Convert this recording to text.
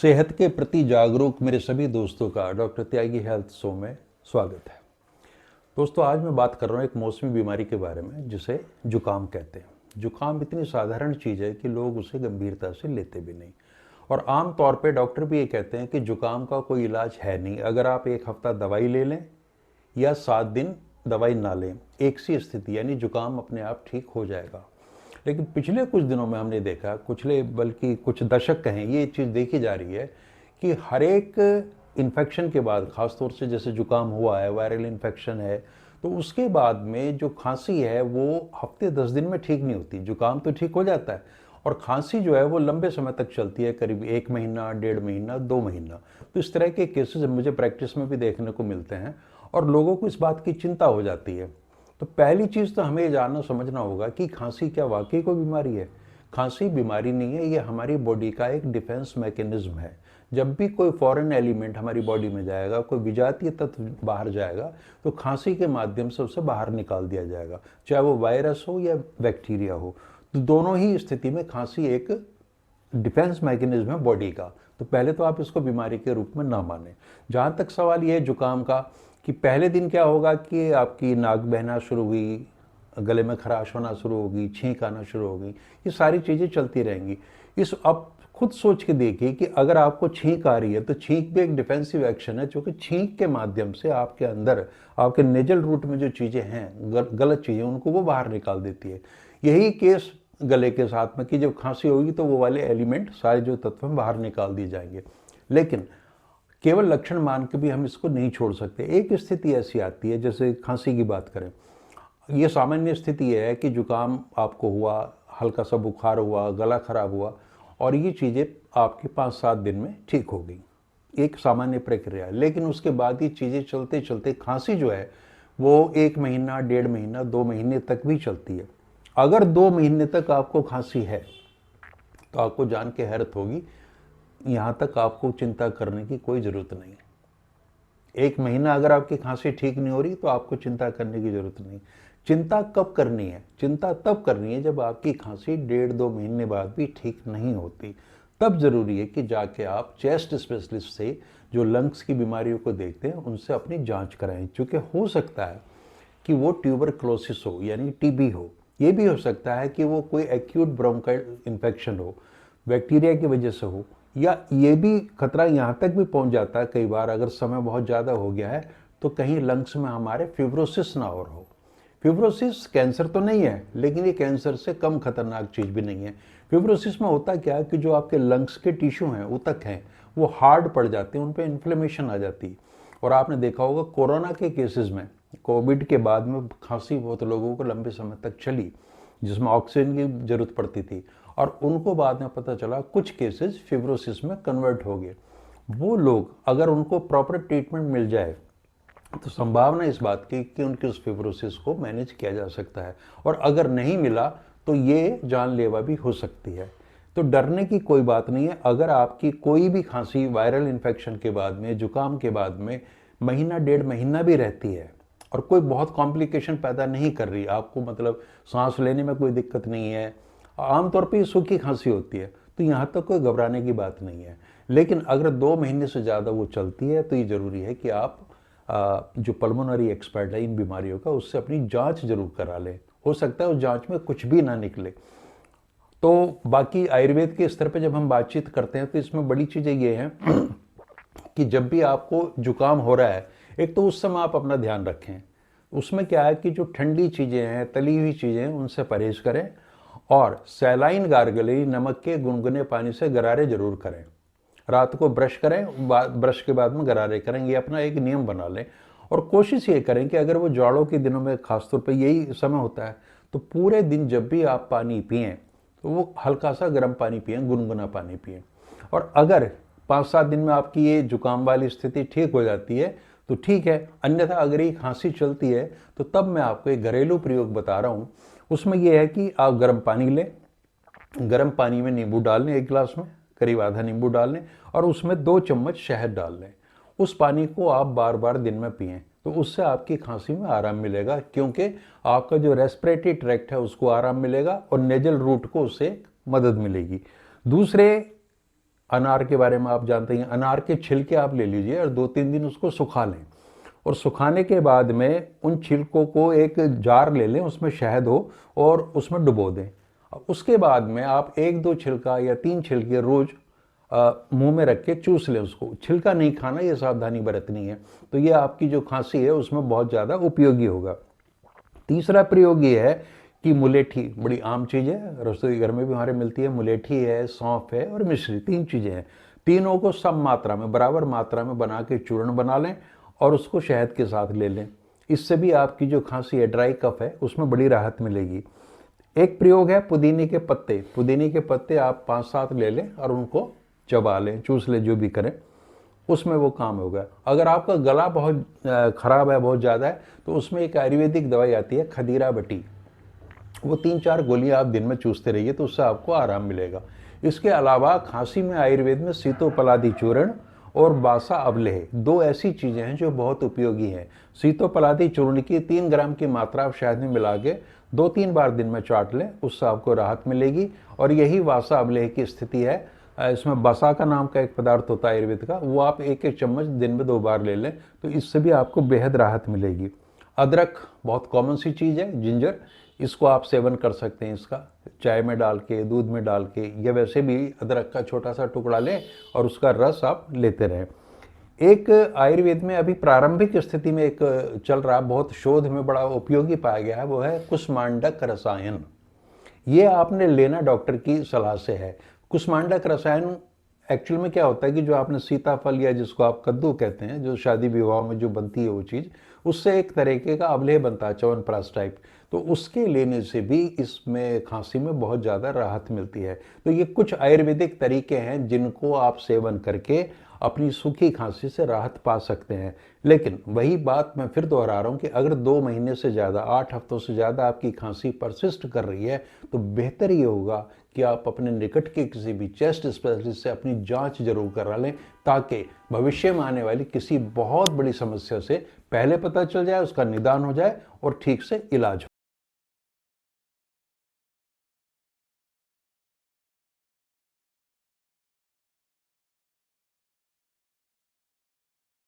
सेहत के प्रति जागरूक मेरे सभी दोस्तों का डॉक्टर त्यागी हेल्थ शो में स्वागत है। दोस्तों, आज मैं बात कर रहा हूँ एक मौसमी बीमारी के बारे में जिसे जुकाम कहते हैं। जुकाम इतनी साधारण चीज़ है कि लोग उसे गंभीरता से लेते भी नहीं, और आम तौर पे डॉक्टर भी ये कहते हैं कि जुकाम का कोई इलाज है नहीं। अगर आप एक हफ्ता दवाई ले लें या 7 दिन दवाई ना लें, एक सी स्थिति यानी जुकाम अपने आप ठीक हो जाएगा। लेकिन पिछले कुछ दिनों में हमने देखा, बल्कि कुछ दशक कहें, ये चीज़ देखी जा रही है कि हर एक इन्फेक्शन के बाद, ख़ासतौर से जैसे जुकाम हुआ है, वायरल इन्फेक्शन है, तो उसके बाद में जो खांसी है वो हफ्ते 10 दिन में ठीक नहीं होती। जुकाम तो ठीक हो जाता है और खांसी जो है वो लंबे समय तक चलती है, करीब 1 महीना, 1.5 महीना, 2 महीना। तो इस तरह के केसेस मुझे प्रैक्टिस में भी देखने को मिलते हैं और लोगों को इस बात की चिंता हो जाती है। तो पहली चीज़ तो हमें ये जानना समझना होगा कि खांसी क्या वाकई कोई बीमारी है। खांसी बीमारी नहीं है, ये हमारी बॉडी का एक डिफेंस मैकेनिज्म है। जब भी कोई फॉरेन एलिमेंट हमारी बॉडी में जाएगा, कोई विजातीय तत्व बाहर जाएगा, तो खांसी के माध्यम से उसे बाहर निकाल दिया जाएगा, चाहे वो वायरस हो या बैक्टीरिया हो। तो दोनों ही स्थिति में खांसी एक डिफेंस मैकेनिज्म है बॉडी का। तो पहले तो आप इसको बीमारी के रूप में ना माने। जहाँ तक सवाल ये है जुकाम का कि पहले दिन क्या होगा कि आपकी नाक बहना शुरू हुई, गले में खराश होना शुरू होगी, छींक आना शुरू होगी, ये सारी चीज़ें चलती रहेंगी। आप खुद सोच के देखिए कि अगर आपको छींक आ रही है तो छींक भी एक डिफेंसिव एक्शन है, क्योंकि छींक के माध्यम से आपके अंदर, आपके नेजल रूट में जो चीज़ें हैं, गलत चीज़ें, उनको वो बाहर निकाल देती है। यही केस गले के साथ में कि जब खांसी होगी तो वो वाले एलिमेंट, सारे जो तत्व हैं, बाहर निकाल दिए जाएंगे। लेकिन केवल लक्षण मान के भी हम इसको नहीं छोड़ सकते। एक स्थिति ऐसी आती है, जैसे खांसी की बात करें, ये सामान्य स्थिति है कि जुकाम आपको हुआ, हल्का सा बुखार हुआ, गला खराब हुआ, और ये चीज़ें आपके 5-7 दिन में ठीक हो गई, एक सामान्य प्रक्रिया है। लेकिन उसके बाद ये चीज़ें चलते चलते खांसी जो है वो 1 महीना, 1.5 महीना, 2 महीने तक भी चलती है। अगर 2 महीने तक आपको खांसी है तो आपको जान के हैरत होगी, यहाँ तक आपको चिंता करने की कोई ज़रूरत नहीं है। 1 महीना अगर आपकी खांसी ठीक नहीं हो रही तो आपको चिंता करने की ज़रूरत नहीं। चिंता कब करनी है? चिंता तब करनी है जब आपकी खांसी 1.5-2 महीने बाद भी ठीक नहीं होती। तब ज़रूरी है कि जाके आप चेस्ट स्पेशलिस्ट से, जो लंग्स की बीमारियों को देखते हैं, उनसे अपनी जांच कराएं। चूँकि हो सकता है कि वो ट्यूबरक्लोसिस हो, यानी टीबी हो। ये भी हो सकता है कि वो कोई एक्यूट ब्रोंकाइल इन्फेक्शन हो, बैक्टीरिया की वजह से हो, या ये भी खतरा यहाँ तक भी पहुँच जाता है कई बार, अगर समय बहुत ज़्यादा हो गया है, तो कहीं लंग्स में हमारे फिब्रोसिस ना और हो। फिब्रोसिस कैंसर तो नहीं है, लेकिन ये कैंसर से कम खतरनाक चीज़ भी नहीं है। फिब्रोसिस में होता क्या है कि जो आपके लंग्स के टिश्यू हैं, ऊतक हैं, वो हार्ड पड़ जाते हैं, उन पर इन्फ्लेमेशन आ जाती है। और आपने देखा होगा कोरोना के केसेस में, कोविड के बाद में खांसी बहुत लोगों को लंबे समय तक चली, जिसमें ऑक्सीजन की जरूरत पड़ती थी, और उनको बाद में पता चला कुछ केसेस फिब्रोसिस में कन्वर्ट हो गए। वो लोग, अगर उनको प्रॉपर ट्रीटमेंट मिल जाए तो संभावना इस बात की कि उनकी उस फिब्रोसिस को मैनेज किया जा सकता है, और अगर नहीं मिला तो ये जानलेवा भी हो सकती है। तो डरने की कोई बात नहीं है। अगर आपकी कोई भी खांसी वायरल इन्फेक्शन के बाद में, जुकाम के बाद में महीना, 1.5 महीना भी रहती है और कोई बहुत कॉम्प्लिकेशन पैदा नहीं कर रही, आपको मतलब सांस लेने में कोई दिक्कत नहीं है, आमतौर पर सूखी खांसी होती है, तो यहाँ तक कोई घबराने की बात नहीं है। लेकिन अगर 2 महीने से ज़्यादा वो चलती है तो ये ज़रूरी है कि आप जो पल्मोनरी एक्सपर्ट है इन बीमारियों का, उससे अपनी जांच जरूर करा लें। हो सकता है उस जांच में कुछ भी ना निकले। तो बाकी आयुर्वेद के स्तर पे जब हम बातचीत करते हैं तो इसमें बड़ी चीज़ें ये हैं कि जब भी आपको जुकाम हो रहा है, एक तो उस समय आप अपना ध्यान रखें। उसमें क्या है कि जो ठंडी चीज़ें हैं, तली हुई चीज़ें हैं, उनसे परहेज करें, और सैलाइन गार्गली, नमक के गुनगुने पानी से गरारे जरूर करें। रात को ब्रश करें, ब्रश के बाद में गरारे करें, ये अपना एक नियम बना लें। और कोशिश ये करें कि अगर वो जाड़ों के दिनों में खासतौर पे यही समय होता है, तो पूरे दिन जब भी आप पानी पिएं तो वो हल्का सा गर्म पानी पिएं, गुनगुना पानी पिएं। और अगर 5-7 दिन में आपकी ये जुकाम वाली स्थिति ठीक हो जाती है तो ठीक है, अन्यथा अगर ये खांसी चलती है तो तब मैं आपको एक घरेलू प्रयोग बता रहा हूँ। उसमें यह है कि आप गर्म पानी लें, गर्म पानी में नींबू डाल लें, 1 गिलास में करीब आधा नींबू डाल लें, और उसमें 2 चम्मच शहद डाल लें। उस पानी को आप बार बार दिन में पिएं, तो उससे आपकी खांसी में आराम मिलेगा, क्योंकि आपका जो रेस्पिरेटरी ट्रैक्ट है उसको आराम मिलेगा और नेजल रूट को उससे मदद मिलेगी। दूसरे अनार के बारे में आप जानते हैं, अनार के छिलके आप ले लीजिए और 2-3 दिन उसको सुखा लें, और सुखाने के बाद में उन छिलकों को एक जार ले लें, उसमें शहद हो और उसमें डुबो दें। उसके बाद में आप 1-2 छिलका या 3 छिलके रोज मुंह में रख के चूस लें उसको। छिलका नहीं खाना, ये सावधानी बरतनी है। तो ये आपकी जो खांसी है उसमें बहुत ज़्यादा उपयोगी होगा। तीसरा प्रयोग ये है कि मुलेठी बड़ी आम चीज़ है, रसोई घर में भी हमारे मिलती है। मुलेठी है, सौंफ है और मिश्री, 3 चीज़ें हैं। तीनों को सम मात्रा में, बराबर मात्रा में बना के चूर्ण बना लें और उसको शहद के साथ ले लें। इससे भी आपकी जो खांसी है, ड्राई कफ है, उसमें बड़ी राहत मिलेगी। एक प्रयोग है पुदीने के पत्ते। पुदीने के पत्ते आप 5-7 ले लें और उनको चबा लें, चूस लें, जो भी करें, उसमें वो काम होगा। अगर आपका गला बहुत ख़राब है, बहुत ज़्यादा है, तो उसमें एक आयुर्वेदिक दवाई आती है खदीरा बटी। वो 3-4 गोलियां आप दिन में चूसते रहिए तो उससे आपको आराम मिलेगा। इसके अलावा खांसी में आयुर्वेद में सीतोपलादी चूर्ण और बासा अवलेह, 2 ऐसी चीज़ें हैं जो बहुत उपयोगी हैं। सीतोपलादी चूर्ण की 3 ग्राम की मात्रा आप शहद में मिला के 2-3 बार दिन में चाट लें, उससे आपको राहत मिलेगी। और यही वासा अवलेह की स्थिति है। इसमें बसा का नाम का एक पदार्थ होता है आयुर्वेद का, वो आप 1-1 चम्मच दिन में 2 बार ले लें, तो इससे भी आपको बेहद राहत मिलेगी। अदरक बहुत कॉमन सी चीज़ है, जिंजर, इसको आप सेवन कर सकते हैं। इसका चाय में डाल के, दूध में डाल के, या वैसे भी अदरक का छोटा सा टुकड़ा लें और उसका रस आप लेते रहें। एक आयुर्वेद में अभी प्रारंभिक स्थिति में एक चल रहा, बहुत शोध में बड़ा उपयोगी पाया गया है, वो है कुष्मांडक रसायन। ये आपने लेना डॉक्टर की सलाह से है। कुष्मांडक रसायन एक्चुअल में क्या होता है कि जो आपने सीताफल या जिसको आप कद्दू कहते हैं, जो शादी विवाह में जो बनती है वो चीज़, उससे एक तरीके का अवलेह बनता है, च्यवनप्राश टाइप। तो उसके लेने से भी इसमें खांसी में बहुत ज़्यादा राहत मिलती है। तो ये कुछ आयुर्वेदिक तरीके हैं जिनको आप सेवन करके अपनी सूखी खांसी से राहत पा सकते हैं। लेकिन वही बात मैं फिर दोहरा रहा हूँ कि अगर 2 महीने से ज़्यादा, 8 हफ्तों से ज़्यादा आपकी खांसी परसिस्ट कर रही है, तो बेहतर ये होगा कि आप अपने निकट के किसी भी चेस्ट स्पेशलिस्ट से अपनी जांच जरूर करा लें, ताकि भविष्य में आने वाली किसी बहुत बड़ी समस्या से पहले पता चल जाए, उसका निदान हो जाए और ठीक से इलाज हो।